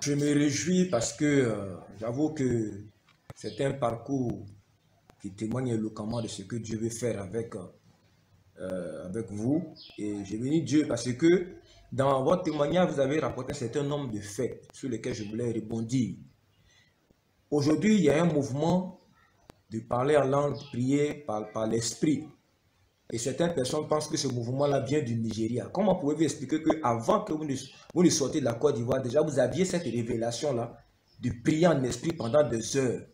Je me réjouis parce que j'avoue que c'est un parcours qui témoigne éloquemment de ce que Dieu veut faire avec vous. Et je bénis Dieu parce que dans votre témoignage, vous avez rapporté un certain nombre de faits sur lesquels je voulais rebondir. Aujourd'hui, il y a un mouvement de parler en langue, de prier par l'esprit. Et certaines personnes pensent que ce mouvement-là vient du Nigeria. Comment pouvez-vous expliquer qu'avant que vous ne sortiez de la Côte d'Ivoire, déjà vous aviez cette révélation-là de prier en esprit pendant des heures?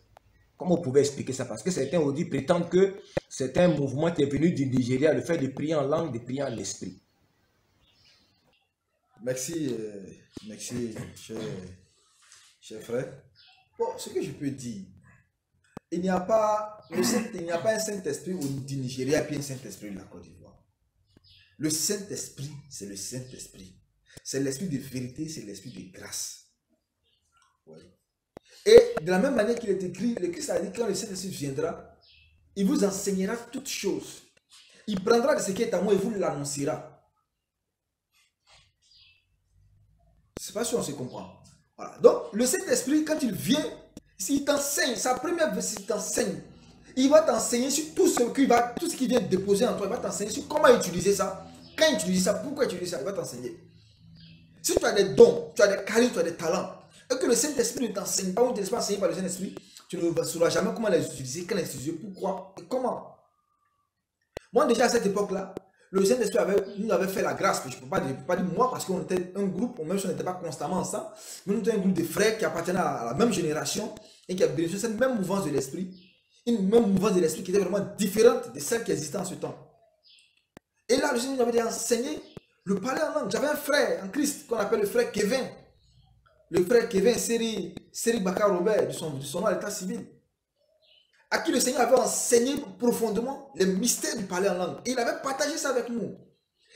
Comment vous pouvez expliquer ça? Parce que certains aujourd'hui prétendent que c'est un mouvement qui est venu du Nigeria, le fait de prier en langue, de prier en esprit. Merci, merci, cher frère. Bon, ce que je peux dire, il n'y a pas un Saint-Esprit du Nigeria et un Saint-Esprit de la Côte d'Ivoire. Le Saint-Esprit, c'est le Saint-Esprit. C'est l'esprit de vérité, c'est l'esprit de grâce. Oui. Et de la même manière qu'il est écrit, le Christ a dit que quand le Saint-Esprit viendra, il vous enseignera toutes choses. Il prendra de ce qui est à moi et vous l'annoncera. Je ne sais pas si on se comprend. Voilà. Donc, le Saint-Esprit, quand il vient, s'il t'enseigne, sa première verset, il t'enseigne. Il va t'enseigner sur tout ce qu'il vient déposer en toi. Il va t'enseigner sur comment utiliser ça. Quand utiliser ça, pourquoi utiliser ça, il va t'enseigner. Si tu as des dons, tu as des charismes, tu as des talents, et que le Saint-Esprit ne t'enseigne pas ou ne te laisse pas enseigner par le Saint-Esprit, tu ne sauras jamais comment les utiliser, quand les utiliser, pourquoi et comment. Moi, déjà à cette époque-là, le Saint-Esprit nous avait fait la grâce. Je ne peux pas dire moi parce qu'on était un groupe, même si on n'était pas constamment ensemble, mais nous étions un groupe de frères qui appartenaient à la même génération et qui avaient bénéficié de cette même mouvance de l'esprit. Une même mouvance de l'esprit qui était vraiment différente de celle qui existait en ce temps. Et là, le Seigneur nous avait enseigné le parler en langue. J'avais un frère en Christ qu'on appelle le frère Kevin. Le frère Kevin, Seri Bakar Robert, de son nom à l'état civil, à qui le Seigneur avait enseigné profondément les mystères du parler en langue. Et il avait partagé ça avec nous.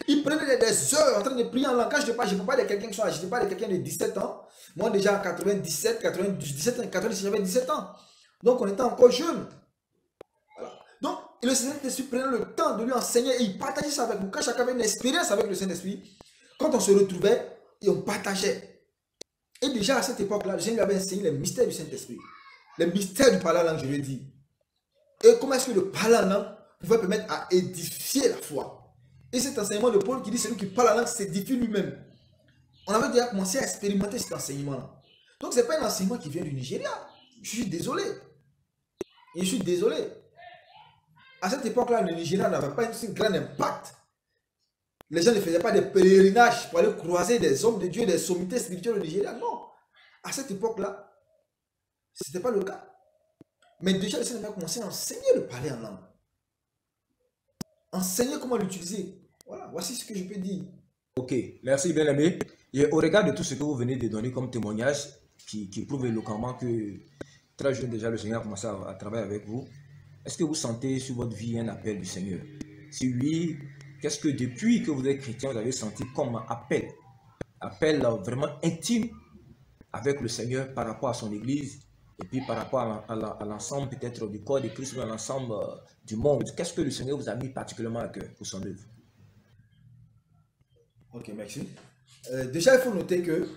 Il prenait des heures en train de prier en langue. Quand je ne parle pas de quelqu'un qui soit âgé, je parle de quelqu'un de 17 ans. Moi, déjà en 97, 97 ans, 97, j'avais 17 ans. Donc, on était encore jeunes. Voilà. Donc, le Saint-Esprit prenait le temps de lui enseigner et il partageait ça avec nous. Quand chacun avait une expérience avec le Saint-Esprit, quand on se retrouvait, et on partageait. Et déjà à cette époque-là, le Seigneur avait enseigné les mystères du Saint-Esprit. Les mystères du parler en langue, je l'ai dit. Et comment est-ce que le parler en langue pouvait permettre à édifier la foi. Et cet enseignement de Paul qui dit celui qui parle en langue s'édifie lui-même. On avait déjà commencé à expérimenter cet enseignement-là. Donc ce n'est pas un enseignement qui vient du Nigeria. Je suis désolé. Je suis désolé. À cette époque-là, le Nigeria n'avait pas un grand impact. Les gens ne faisaient pas des pèlerinages pour aller croiser des hommes de Dieu, des sommités spirituelles au Nigeria. Non. À cette époque-là, ce n'était pas le cas. Mais déjà, le Seigneur a commencé à enseigner le parler en langue. Enseigner comment l'utiliser. Voilà, voici ce que je peux dire. Ok, merci bien-aimé. Et au regard de tout ce que vous venez de donner comme témoignage, qui prouve éloquemment que très jeune déjà le Seigneur a commencé à travailler avec vous, est-ce que vous sentez sur votre vie un appel du Seigneur? Si oui, qu'est-ce que depuis que vous êtes chrétien, vous avez senti comme un appel vraiment intime avec le Seigneur par rapport à son Église et puis par rapport à l'ensemble peut-être du corps de Christ ou à l'ensemble du monde? Qu'est-ce que le Seigneur vous a mis particulièrement à cœur pour son œuvre? Ok, merci. Déjà, il faut noter que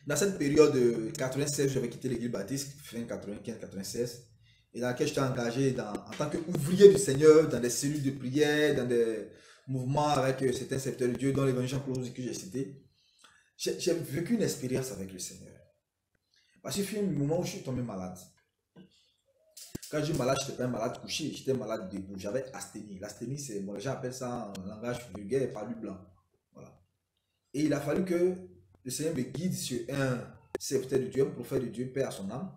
dans cette période de 96, j'avais quitté l'église baptiste, fin 95-96, et dans laquelle j'étais engagé en tant qu'ouvrier du Seigneur, dans des cellules de prière, dans des mouvements avec certains secteurs de Dieu, dont l'évangile que j'ai cité. J'ai vécu une expérience avec le Seigneur. Parce qu'il y a eu un moment où je suis tombé malade. Quand je suis malade, je n'étais pas un malade couché, j'étais malade debout. J'avais asthénie. L'asthénie, c'est, bon, les gens appellent ça en langage vulgaire, palu blanc. Voilà. Et il a fallu que le Seigneur me guide sur un serviteur de Dieu, un prophète de Dieu, paix à son âme,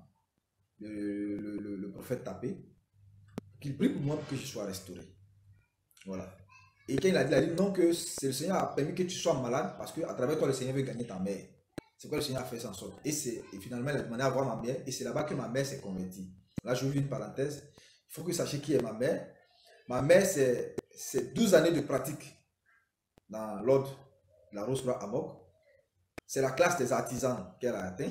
le prophète Tapé, qu'il prie pour moi pour que je sois restauré. Voilà. Et quand il a dit non, que c'est le Seigneur a permis que tu sois malade parce qu'à travers toi, le Seigneur veut gagner ta mère. C'est quoi le Seigneur a fait ça en sorte. Et finalement, il a demandé à voir ma mère. Et c'est là-bas que ma mère s'est convertie. Là, je vous une parenthèse. Il faut que vous sachiez qui est ma mère. Ma mère, c'est 12 années de pratique dans l'ordre de la Rose-Croix Amok. C'est la classe des artisans qu'elle a atteint.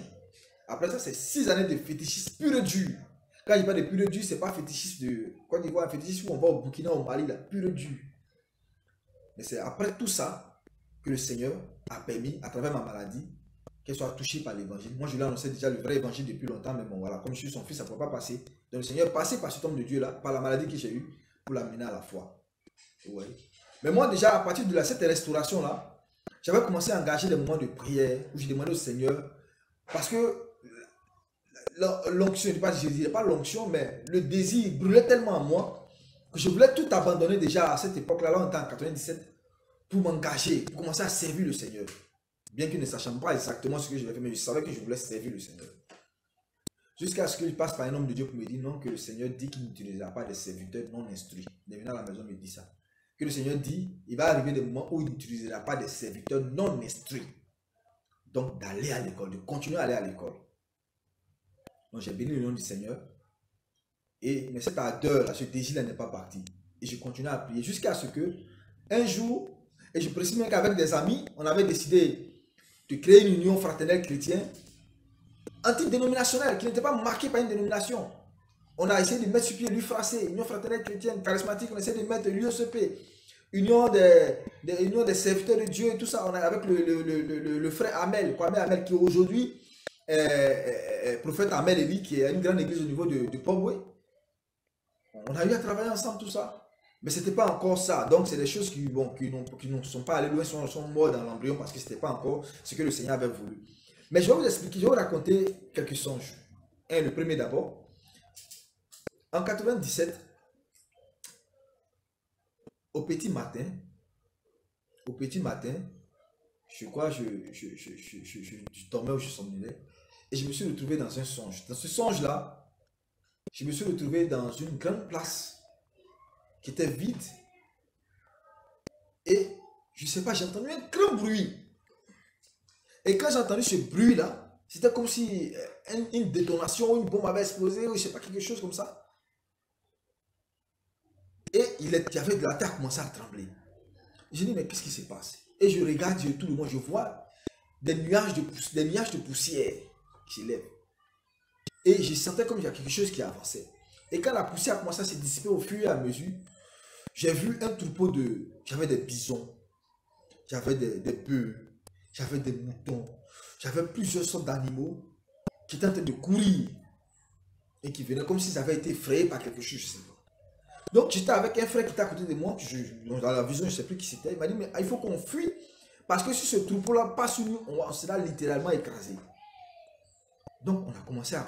Après ça, c'est 6 années de fétichisme pur et dur. Quand je parle de pur et dur, ce n'est pas fétichisme de Côte d'Ivoire, fétichisme où on va au Burkina, au Mali, là, pur et dur. Mais c'est après tout ça que le Seigneur a permis, à travers ma maladie, qu'elle soit touchée par l'évangile. Moi, je lui annonçais déjà le vrai évangile depuis longtemps, mais bon, voilà, comme je suis son fils, ça ne peut pas passer. Donc, le Seigneur est passé par cet homme de Dieu-là, par la maladie que j'ai eue, pour l'amener à la foi. Ouais. Mais moi, déjà, à partir de cette restauration-là, j'avais commencé à engager des moments de prière où je demandais au Seigneur, parce que l'onction, je ne dirais pas l'onction, mais le désir brûlait tellement en moi que je voulais tout abandonner déjà à cette époque-là, là on était en 97, pour m'engager, pour commencer à servir le Seigneur. Bien que ne sachant pas exactement ce que je vais faire, mais je savais que je voulais servir le Seigneur. Jusqu'à ce qu'il passe par un homme de Dieu pour me dire non, que le Seigneur dit qu'il n'utilisera pas des serviteurs non instruits. Il est venu à la maison me dit ça. Que le Seigneur dit, il va arriver des moments où il n'utilisera pas des serviteurs non instruits. Donc d'aller à l'école, de continuer à aller à l'école. Donc j'ai béni le nom du Seigneur. Mais cette ardeur, ce désir-là n'est pas parti. Et je continue à prier jusqu'à ce que, un jour, et je précise même qu'avec des amis, on avait décidé de créer une union fraternelle chrétienne antidénominationnelle, qui n'était pas marquée par une dénomination. On a essayé de mettre sur pied l'UFRAC, Union fraternelle chrétienne charismatique, on a essayé de mettre l'USEP, Union des serviteurs de Dieu et tout ça. On a avec le frère Amel, Kwame Amel, qui aujourd'hui est prophète Amel Eli, qui est une grande église au niveau de Pobwe. On a eu à travailler ensemble tout ça. Mais ce n'était pas encore ça. Donc, c'est des choses qui ne sont pas allées loin, sont mortes dans l'embryon parce que ce n'était pas encore ce que le Seigneur avait voulu. Mais je vais vous expliquer, je vais vous raconter quelques songes. Le premier d'abord. En 97, au petit matin, je crois je dormais ou je somnolais et je me suis retrouvé dans un songe. Dans ce songe-là, je me suis retrouvé dans une grande place qui était vide et je ne sais pas, j'ai entendu un grand bruit. Et quand j'ai entendu ce bruit-là, c'était comme si une détonation, une bombe avait explosé ou je ne sais pas, quelque chose comme ça. Et il y avait de la terre qui commençait à trembler. Je dis, mais qu'est-ce qui se passe? Et je regarde tout le monde, je vois des nuages de poussière qui s'élèvent. Et je sentais comme il y a quelque chose qui avançait. Et quand la poussière a commencé à se dissiper au fur et à mesure, j'ai vu un troupeau j'avais des bisons, j'avais des bœufs, j'avais des moutons, j'avais plusieurs sortes d'animaux qui étaient en train de courir et qui venaient comme s'ils avaient été effrayés par quelque chose, je sais pas. Donc j'étais avec un frère qui était à côté de moi, dans la vision, je ne sais plus qui c'était. Il m'a dit, mais il faut qu'on fuit, parce que si ce troupeau-là passe sur nous, on sera littéralement écrasé. Donc on a commencé à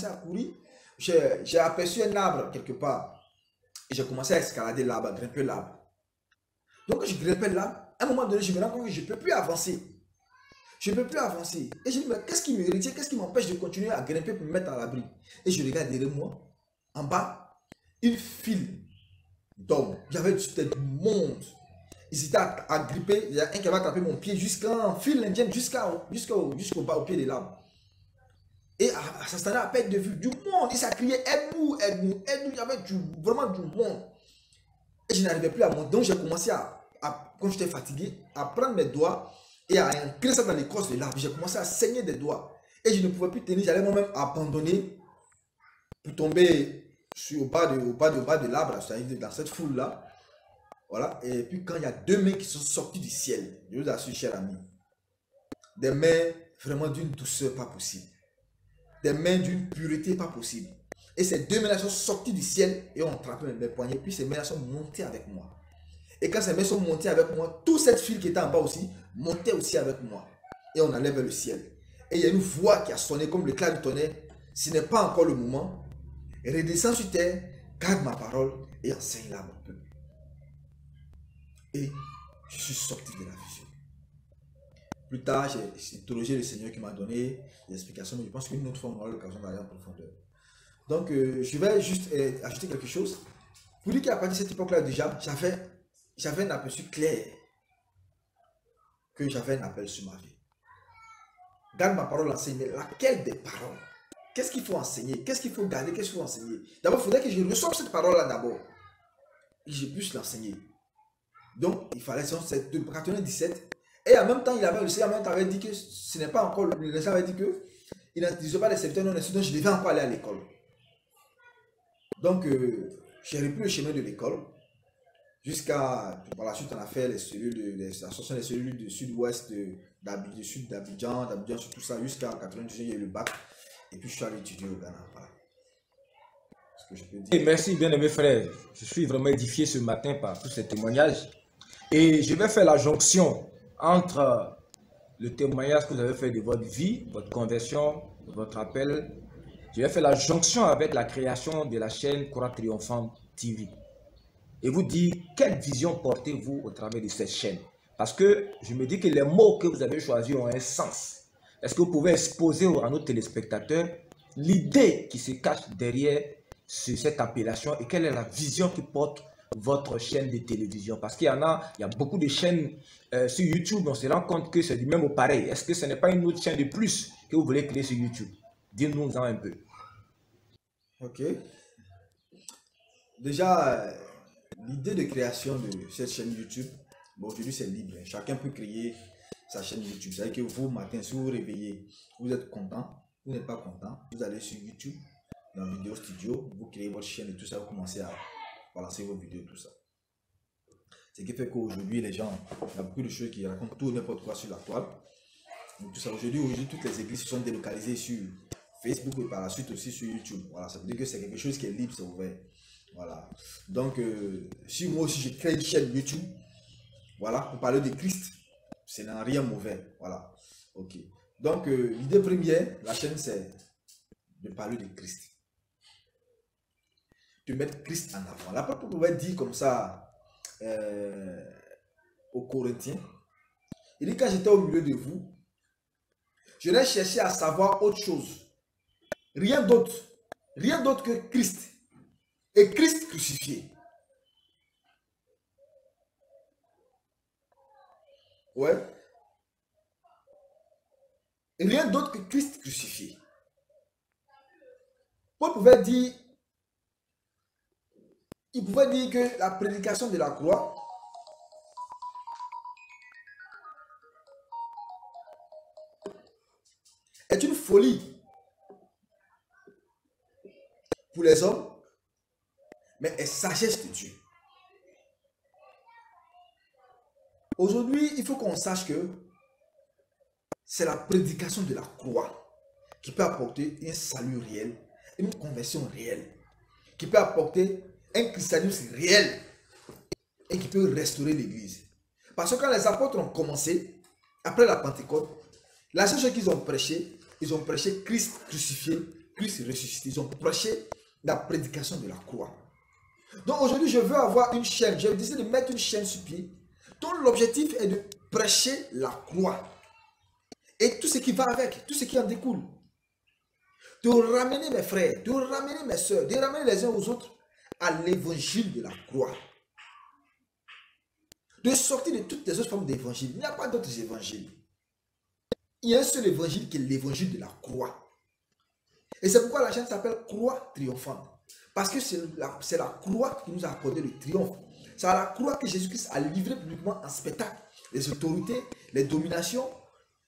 courir. J'ai aperçu un arbre quelque part. Et j'ai commencé à escalader l'arbre, à grimper l'arbre. Donc je grimpais l'arbre. À un moment donné, je me rends compte que je ne peux plus avancer. Et je dis, mais qu'est-ce qui me retient, qu'est-ce qui m'empêche de continuer à grimper pour me mettre à l'abri? Et je regarde derrière moi, en bas, une file d'hommes. J'avais du monde. Ils étaient agrippés. Il y a un qui avait attrapé mon pied jusqu'en file indienne, jusqu'au bas, au pied de l'arbre. Et ça se tenait à perte de vue. Du monde. Et ça criait, aide-nous, aide-nous, aide-nous. Il y avait vraiment du monde. Et je n'arrivais plus à monter. Donc j'ai commencé quand j'étais fatigué, à prendre mes doigts et à ancrer ça dans l'écorce de l'arbre. J'ai commencé à saigner des doigts. Et je ne pouvais plus tenir. J'allais moi-même abandonner pour tomber au bas de l'arbre, c'est-à-dire dans cette foule-là. Voilà. Et puis quand il y a deux mains qui sont sorties du ciel, je vous assure, cher ami, des mains vraiment d'une douceur pas possible. Des mains d'une pureté pas possible. Et ces deux mains-là sont sorties du ciel et ont attrapé mes poignets. Puis ces mains-là sont montées avec moi. Et quand ces mains sont montées avec moi, toute cette file qui était en bas aussi, montait aussi avec moi. Et on allait vers le ciel. Et il y a une voix qui a sonné comme l'éclat du tonnerre. Ce n'est pas encore le moment. Redescends sur terre, garde ma parole et enseigne-la à mon peuple. Et je suis sorti de la vision. Plus tard, j'ai interrogé le Seigneur qui m'a donné des explications, mais je pense qu'une autre fois, on aura l'occasion d'aller en profondeur. Donc, je vais juste ajouter quelque chose. Pour dire qu'à partir de cette époque-là, déjà, j'avais un aperçu clair que j'avais un appel sur ma vie. Garde ma parole, enseigne, mais laquelle des paroles? Qu'est-ce qu'il faut enseigner? Qu'est-ce qu'il faut garder? Qu'est-ce qu'il faut enseigner? D'abord, il faudrait que je reçoive cette parole-là d'abord. Et que je puisse l'enseigner. Donc, il fallait, c'est de 97. Et en même temps, le Seigneur avait dit que ce n'est pas encore, le Seigneur avait dit que il n'utilisait pas les serviteurs non instruits, donc je devais encore aller à l'école. Donc, j'ai repris le chemin de l'école. Jusqu'à, par la suite, on a fait les cellules, l'association des cellules du sud-ouest, du sud d'Abidjan, sur tout ça, jusqu'à 92, il y a eu le bac. Et puis, je suis allé étudier au Ghana. Voilà. Ce que je peux dire. Et merci, bien-aimé frère. Je suis vraiment édifié ce matin par tous ces témoignages. Et je vais faire la jonction entre le témoignage que vous avez fait de votre vie, votre conversion, votre appel. Je vais faire la jonction avec la création de la chaîne Croix Triomphante TV. Et vous dire, quelle vision portez-vous au travers de cette chaîne? Parce que je me dis que les mots que vous avez choisis ont un sens. Est-ce que vous pouvez exposer à nos téléspectateurs l'idée qui se cache derrière cette appellation et quelle est la vision qui porte votre chaîne de télévision? Parce qu'il y a beaucoup de chaînes sur YouTube, on se rend compte que c'est du même au pareil. Est-ce que ce n'est pas une autre chaîne de plus que vous voulez créer sur YouTube? Dites-nous-en un peu. Ok. Déjà, l'idée de création de cette chaîne YouTube, bon, aujourd'hui c'est libre. Chacun peut créer sa chaîne YouTube. C'est-à-dire que vous, matin, si vous vous réveillez, vous êtes content, vous n'êtes pas content, vous allez sur YouTube, dans Vidéo Studio, vous créez votre chaîne et tout ça, vous commencez à balancer vos vidéos, tout ça. Ce qui fait qu'aujourd'hui, les gens, il y a beaucoup de choses qui racontent tout n'importe quoi sur la toile. Donc, tout ça, aujourd'hui, toutes les églises se sont délocalisées sur Facebook et par la suite aussi sur YouTube. Voilà, ça veut dire que c'est quelque chose qui est libre, c'est ouvert. Voilà. Donc, si moi aussi je crée une chaîne YouTube, voilà, pour parler de Christ, ce n'est rien mauvais. Voilà. Ok. Donc, l'idée première, la chaîne, c'est de parler de Christ. De mettre Christ en avant. L'apôtre pouvait dire comme ça aux Corinthiens. Il dit, quand j'étais au milieu de vous, je n'ai cherché à savoir autre chose. Rien d'autre. Rien d'autre que Christ. Et Christ crucifié. Ouais. Et rien d'autre que Christ crucifié. Paul pouvait dire, il pouvait dire que la prédication de la croix est une folie pour les hommes, mais est sagesse de Dieu. Aujourd'hui, il faut qu'on sache que c'est la prédication de la croix qui peut apporter un salut réel, une conversion réelle, qui peut apporter un christianisme réel et qui peut restaurer l'église. Parce que quand les apôtres ont commencé, après la Pentecôte, la seule chose qu'ils ont prêché Christ crucifié, Christ ressuscité. Ils ont prêché la prédication de la croix. Donc aujourd'hui, je veux avoir une chaîne, j'ai décidé de mettre une chaîne sur pied, dont l'objectif est de prêcher la croix. Et tout ce qui va avec, tout ce qui en découle. De ramener mes frères, de ramener mes soeurs, de ramener les uns aux autres à l'évangile de la croix. De sortir de toutes les autres formes d'évangile. Il n'y a pas d'autres évangiles. Il y a un seul évangile qui est l'évangile de la croix. Et c'est pourquoi la chaîne s'appelle Croix Triomphante. Parce que c'est la croix qui nous a accordé le triomphe. C'est à la croix que Jésus-Christ a livré publiquement en spectacle les autorités, les dominations,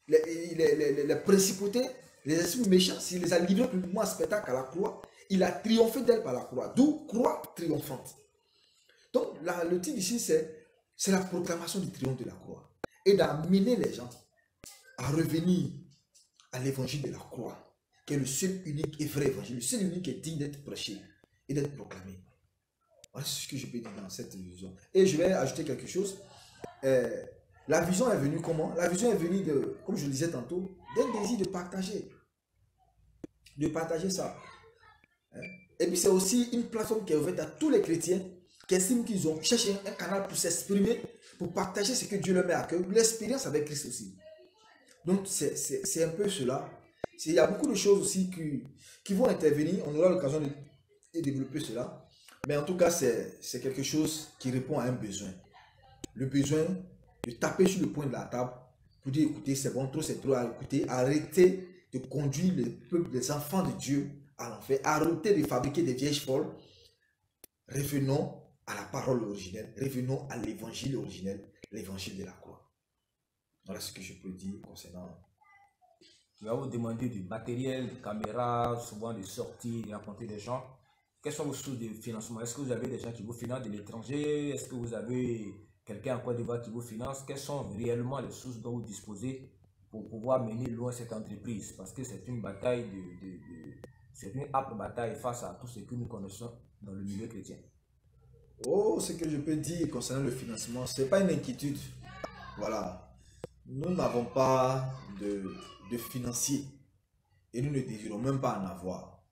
les principautés, les esprits méchants. Il les a livrés publiquement en spectacle à la croix. Il a triomphé d'elle par la croix. D'où Croix Triomphante. Donc le titre ici, c'est la proclamation du triomphe de la croix. Et d'amener les gens à revenir à l'évangile de la croix, qui est le seul, unique et vrai évangile, le seul, unique et digne d'être prêché et d'être proclamé. Voilà ce que je peux dire dans cette vision. Et je vais ajouter quelque chose. La vision est venue comment? La vision est venue de, comme je le disais tantôt, d'un désir de partager. De partager ça. Et puis c'est aussi une plateforme qui est ouverte à tous les chrétiens qui estiment qu'ils ont cherché un canal pour s'exprimer, pour partager ce que Dieu leur met à cœur, l'expérience avec Christ aussi. Donc c'est un peu cela. Il y a beaucoup de choses aussi qui vont intervenir. On aura l'occasion de développer cela. Mais en tout cas, c'est quelque chose qui répond à un besoin. Le besoin de taper sur le point de la table pour dire, écoutez, c'est bon, trop, c'est trop à écouter. Arrêtez de conduire le peuple, les enfants de Dieu à l'enfer. Arrêtez de fabriquer des vieilles folles. Revenons à la parole originelle. Revenons à l'évangile originel, l'évangile de la croix. Voilà ce que je peux dire concernant. Tu vas vous demander du matériel, des caméras, souvent des sorties, de rencontrer des gens. Quelles sont vos sources de financement? Est-ce que vous avez des gens qui vous financent de l'étranger? Est-ce que vous avez quelqu'un en Côte d'Ivoire qui vous finance? Quelles sont réellement les sources dont vous disposez pour pouvoir mener loin cette entreprise? Parce que c'est une bataille c'est une âpre bataille face à tout ce que nous connaissons dans le milieu chrétien. Oh, ce que je peux dire concernant le financement, ce n'est pas une inquiétude. Voilà. Nous n'avons pas de financier et nous ne désirons même pas en avoir.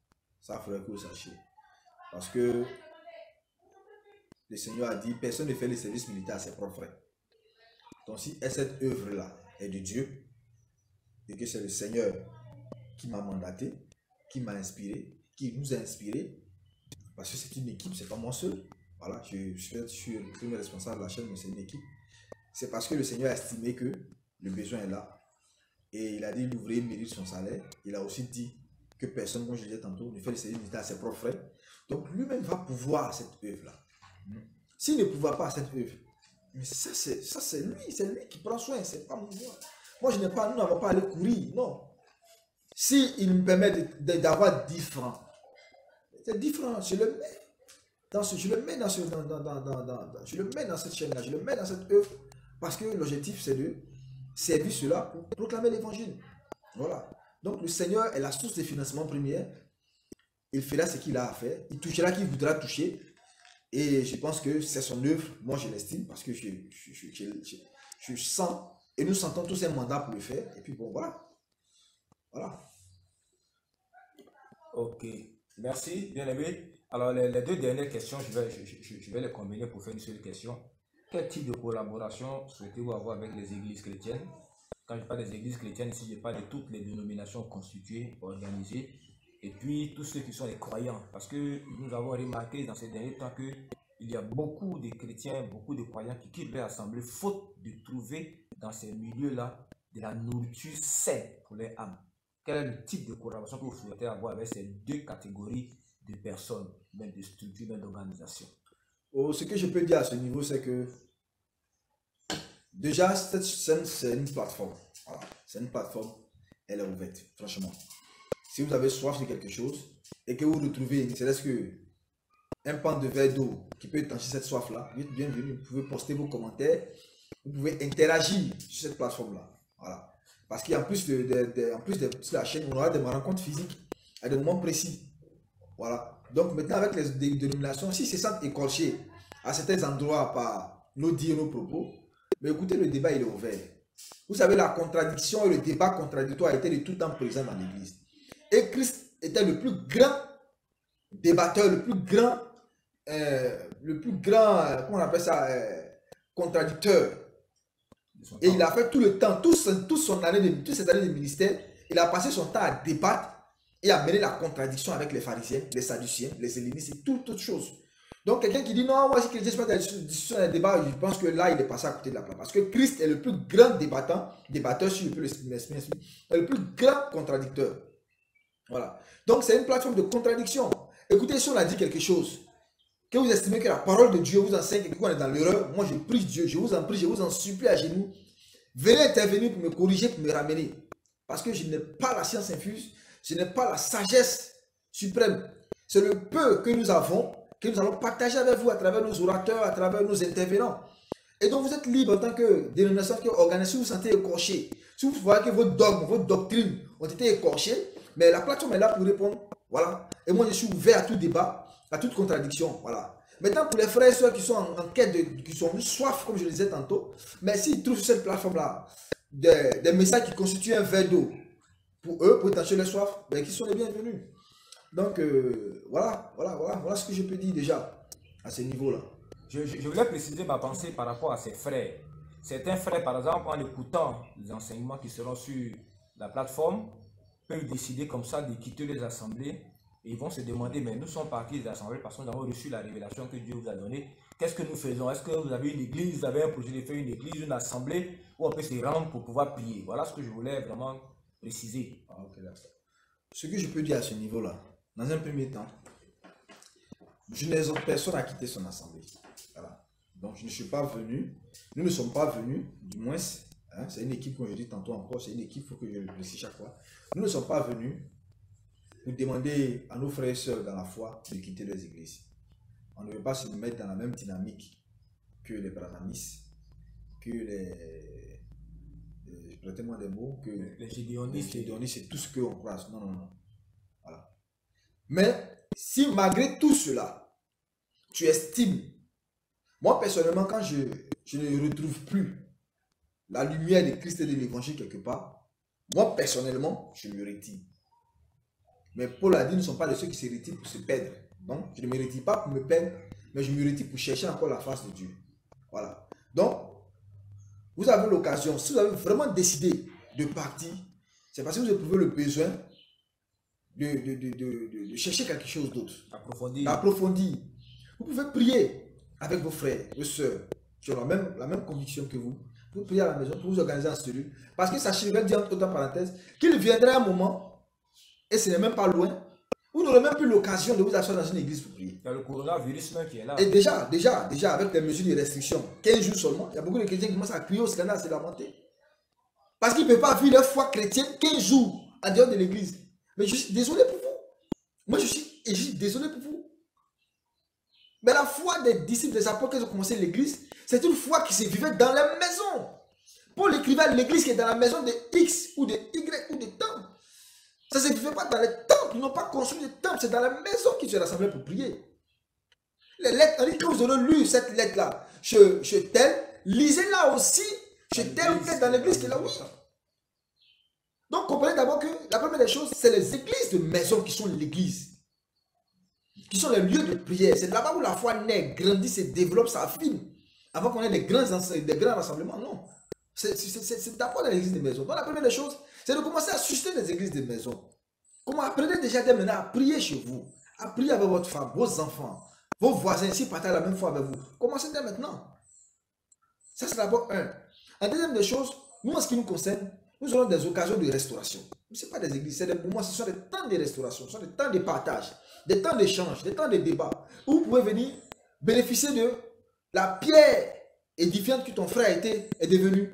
Ça, il faudrait que vous sachiez. Parce que le Seigneur a dit, personne ne fait le service militaire à ses propres frais. Donc si cette œuvre-là est de Dieu, et que c'est le Seigneur qui m'a mandaté, qui m'a inspiré, qui nous a inspiré, parce que c'est une équipe, c'est pas moi seul. Voilà, je suis le premier responsable de la chaîne, mais c'est une équipe. C'est parce que le Seigneur a estimé que le besoin est là. Et il a dit l'ouvrier mérite son salaire. Il a aussi dit que personne, comme je disais tantôt, ne fait le service militaire à ses propres frais. Donc lui-même va pouvoir cette œuvre-là. S'il ne pouvoir pas cette œuvre, mais ça c'est lui qui prend soin, c'est pas moi. Moi je n'ai pas, nous n'avons pas à aller courir, non. Si il me permet d'avoir 10 francs, c'est 10 francs, je le mets dans cette chaîne-là, je le mets dans cette œuvre, parce que l'objectif c'est de servir cela pour proclamer l'évangile. Voilà. Donc le Seigneur est la source de financement première. Il fera ce qu'il a à faire, il touchera qui voudra toucher. Et je pense que c'est son œuvre, moi je l'estime, parce que je sens, et nous sentons tous un mandat pour le faire. Et puis bon, voilà. Voilà. Ok, merci, bien aimé. Alors, les deux dernières questions, je vais les combiner pour faire une seule question. Quel type de collaboration souhaitez-vous avoir avec les églises chrétiennes? Quand je parle des églises chrétiennes, ici, je parle de toutes les dénominations constituées, organisées, et puis tous ceux qui sont les croyants. Parce que nous avons remarqué dans ces derniers temps qu'il y a beaucoup de chrétiens, beaucoup de croyants qui quittent leur assemblée faute de trouver dans ces milieux-là de la nourriture saine pour les âmes. Quel est le type de collaboration que vous souhaitez avoir avec ces deux catégories de personnes, même de structures, même d'organisations? Oh, ce que je peux dire à ce niveau, c'est que déjà, cette scène, c'est une plateforme. Voilà. C'est une plateforme, elle est ouverte, franchement. Si vous avez soif de quelque chose et que vous retrouvez, ne serait-ce que un pan de verre d'eau qui peut étancher cette soif-là, vous êtes bienvenue. Vous pouvez poster vos commentaires, vous pouvez interagir sur cette plateforme-là. Voilà. Parce qu'en plus de la chaîne, on aura des rencontres physiques à des moments précis. Voilà. Donc maintenant, avec les dénominations, si c'est ça écorché à certains endroits par nos dires, nos propos, mais écoutez, le débat il est ouvert. Vous savez, la contradiction et le débat contradictoire étaient de tout temps présents dans l'Église. Et Christ était le plus grand débatteur, le plus grand, comment on appelle ça, contradicteur. Et il a fait tout le temps, toutes ces années de ministère, il a passé son temps à débattre et à mener la contradiction avec les pharisiens, les sadduciens, les hellénistes et toutes choses. Donc quelqu'un qui dit non, moi si je ne sais pas de discussion, un débat, je pense que là il est passé à côté de la plaque. Parce que Christ est le plus grand débatteur, si je peux l'exprimer, le plus grand contradicteur. Voilà. Donc c'est une plateforme de contradiction. Écoutez, si on a dit quelque chose, que vous estimez que la parole de Dieu vous enseigne et qu'on est dans l'erreur, moi je prie Dieu, je vous en prie, je vous en supplie à genoux. Venez intervenir pour me corriger, pour me ramener. Parce que je n'ai pas la science infuse, je n'ai pas la sagesse suprême. C'est le peu que nous avons, que nous allons partager avec vous à travers nos orateurs, à travers nos intervenants. Et donc vous êtes libre en tant que dénomination, que organisation, si vous vous sentez écorché, si vous voyez que vos dogmes, vos doctrines ont été écorchées, mais la plateforme est là pour répondre. Voilà. Et moi je suis ouvert à tout débat, à toute contradiction. Voilà. Maintenant pour les frères et sœurs qui sont en quête, qui sont soif, comme je le disais tantôt, mais s'ils trouvent sur cette plateforme-là des messages qui constituent un verre d'eau pour eux, pour étancher leur soif, ben, qui sont les bienvenus. Donc voilà ce que je peux dire déjà à ce niveau-là. Je voulais préciser ma pensée par rapport à ces frères. Certains frères, par exemple, en écoutant les enseignements qui seront sur la plateforme, peuvent décider comme ça de quitter les assemblées et ils vont se demander, mais nous sommes partis des assemblées parce que nous avons reçu la révélation que Dieu vous a donnée. Qu'est-ce que nous faisons? Est-ce que vous avez une église, vous avez un projet de faire une église, une assemblée où on peut se rendre pour pouvoir prier? Voilà ce que je voulais vraiment préciser. Ah, okay, ce que je peux dire à ce niveau-là, dans un premier temps, je n'exhorte personne à quitter son assemblée. Voilà. Donc je ne suis pas venu, nous ne sommes pas venus, du moins, hein, c'est une équipe, comme je dis tantôt encore, c'est une équipe, il faut que je le précise chaque fois. Nous ne sommes pas venus pour demander à nos frères et sœurs dans la foi de quitter les églises. On ne veut pas se mettre dans la même dynamique que les brahmanistes, que les prêtez-moi des mots, que les gédéonistes c'est tout ce qu'on croise. Non, non, non. Voilà. Mais si malgré tout cela, tu estimes, moi personnellement, quand je ne retrouve plus la lumière de Christ et de l'évangile quelque part, moi personnellement, je me retire. Mais Paul a dit, nous ne sommes pas de ceux qui se retirent pour se perdre. Donc, je ne me retire pas pour me perdre, mais je me retire pour chercher encore la face de Dieu. Voilà. Donc, vous avez l'occasion, si vous avez vraiment décidé de partir, c'est parce que vous éprouvez le besoin de chercher quelque chose d'autre. D'approfondir. Vous pouvez prier avec vos frères, vos soeurs, qui ont la même conviction que vous. Vous priez à la maison pour vous organiser en cellule. Parce que sachez, je vais dire entre parenthèses, qu'il viendra un moment, et ce n'est même pas loin, vous n'aurez même plus l'occasion de vous asseoir dans une église pour prier. Il y a le coronavirus même qui est là. Et déjà, avec les mesures de restriction, 15 jours seulement, il y a beaucoup de chrétiens qui commencent à crier au scandale, c'est lamenté. Parce qu'ils ne peuvent pas vivre leur foi chrétienne 15 jours en dehors de l'église. Mais je suis désolé pour vous. Moi, je suis désolé pour vous. Mais la foi des disciples des apôtres qui ont commencé l'église, c'est une foi qui se vivait dans la maison. Paul écrivait à l'église qui est dans la maison de X ou de Y ou de temps. Ça ne se vivait pas dans les temples. Ils n'ont pas construit des temples. C'est dans la maison qu'ils se rassemblaient pour prier. Les lettres, quand vous aurez lu cette lettre-là, chez tel, lisez-la aussi chez tel ou tel dans l'église qui est là, oui. Donc, comprenez d'abord que la première des choses, c'est les églises de maison qui sont l'église. Qui sont les lieux de prière. C'est là-bas où la foi naît, grandit, se développe, s'affine. Avant qu'on ait des grands rassemblements, non. C'est d'abord dans l'église de maison. Donc, la première des choses, c'est de commencer à susciter des églises de maison. Comment apprenez déjà dès maintenant à prier chez vous, à prier avec votre femme, vos enfants, vos voisins, s'ils partagent la même foi avec vous. Commencez dès maintenant. Ça, c'est d'abord un. En deuxième des choses, nous, en ce qui nous concerne, nous aurons des occasions de restauration. Ce ne sont pas des églises, c'est pour moi, ce sont des temps de restauration, ce sont des temps de partage, des temps d'échange, des temps de débat, où vous pouvez venir bénéficier de la pierre édifiante que ton frère est devenu.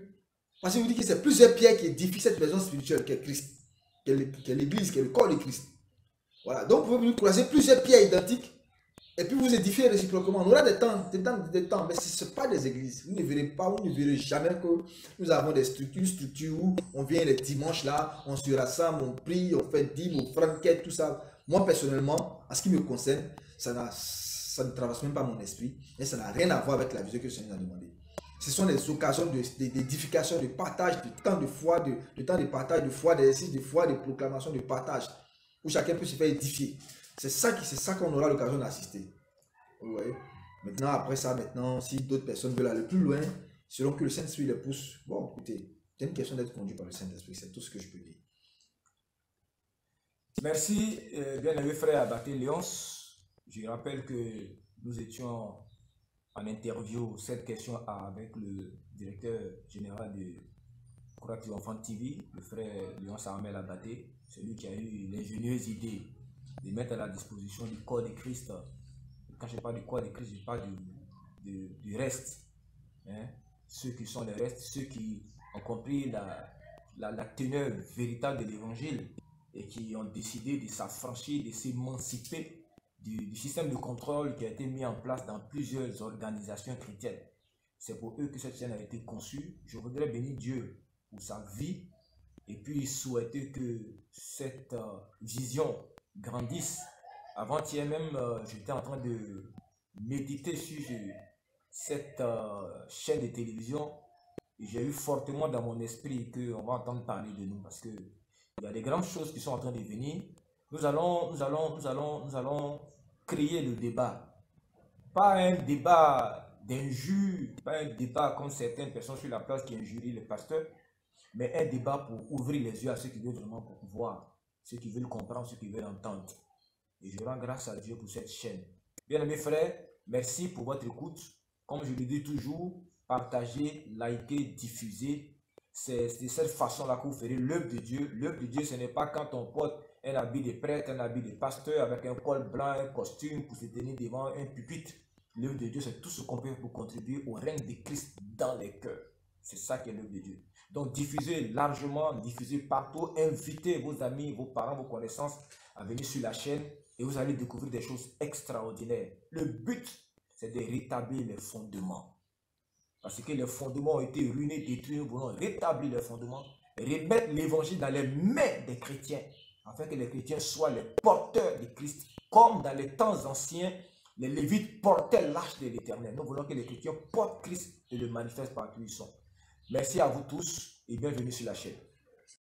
Parce que vous dites que c'est plusieurs pierres qui édifient cette maison spirituelle qu'est Christ, qu'est l'église, qu'est le corps de Christ. Voilà, donc vous pouvez venir croiser plusieurs pierres identiques et puis vous édifier réciproquement. On aura des temps, mais ce ne sont pas des églises. Vous ne verrez pas, vous ne verrez jamais que nous avons des structures où on vient les dimanches là, on se rassemble, on prie, on fait dîme, on franquette, tout ça. Moi personnellement, en ce qui me concerne, ça ne traverse même pas mon esprit et ça n'a rien à voir avec la vision que le Seigneur a demandé. Ce sont des occasions d'édification, de partage, de temps de foi, de temps de partage, de foi, d'exercice de foi, de proclamation, de partage, où chacun peut se faire édifier. C'est ça qu'on aura l'occasion d'assister. Vous voyez? Maintenant, après ça, si d'autres personnes veulent aller plus loin, selon que le Saint-Esprit les pousse, bon, écoutez, c'est une question d'être conduit par le Saint-Esprit, c'est tout ce que je peux dire. Merci, bien-aimé frère Abaté Léonce. Je rappelle que nous étions en interview cette question avec le directeur général de Croix Triomphante TV, le frère Léonce Armel Abaté, celui qui a eu l'ingénieuse idée de mettre à la disposition du corps de Christ. Quand je parle du corps de Christ, je parle du reste. Hein? Ceux qui sont les restes, ceux qui ont compris la teneur véritable de l'évangile et qui ont décidé de s'affranchir, de s'émanciper du système de contrôle qui a été mis en place dans plusieurs organisations chrétiennes. C'est pour eux que cette chaîne a été conçue. Je voudrais bénir Dieu pour sa vie et puis souhaiter que cette vision grandisse. Avant-hier même, j'étais en train de méditer sur cette chaîne de télévision et j'ai eu fortement dans mon esprit qu'on va entendre parler de nous parce que il y a des grandes choses qui sont en train de venir. Nous allons créer le débat. Pas un débat d'injure, pas un débat comme certaines personnes sur la place qui injurient les pasteurs, mais un débat pour ouvrir les yeux à ceux qui veulent vraiment voir, ceux qui veulent comprendre, ceux qui veulent entendre. Et je rends grâce à Dieu pour cette chaîne. Bien-aimés frères, merci pour votre écoute. Comme je le dis toujours, partagez, likez, diffusez. C'est de cette façon-là que vous ferez l'œuvre de Dieu. L'œuvre de Dieu, ce n'est pas quand on porte un habit de prêtre, un habit de pasteur, avec un col blanc, un costume pour se tenir devant un pupitre. L'œuvre de Dieu, c'est tout ce qu'on peut pour contribuer au règne de Christ dans les cœurs. C'est ça qui est l'œuvre de Dieu. Donc diffusez largement, diffusez partout, invitez vos amis, vos parents, vos connaissances à venir sur la chaîne et vous allez découvrir des choses extraordinaires. Le but, c'est de rétablir les fondements. Parce que les fondements ont été ruinés, détruits. Nous voulons rétablir les fondements, remettre l'évangile dans les mains des chrétiens, afin que les chrétiens soient les porteurs de Christ. Comme dans les temps anciens, les Lévites portaient l'arche de l'Éternel. Nous voulons que les chrétiens portent Christ et le manifestent partout où ils sont. Merci à vous tous et bienvenue sur la chaîne.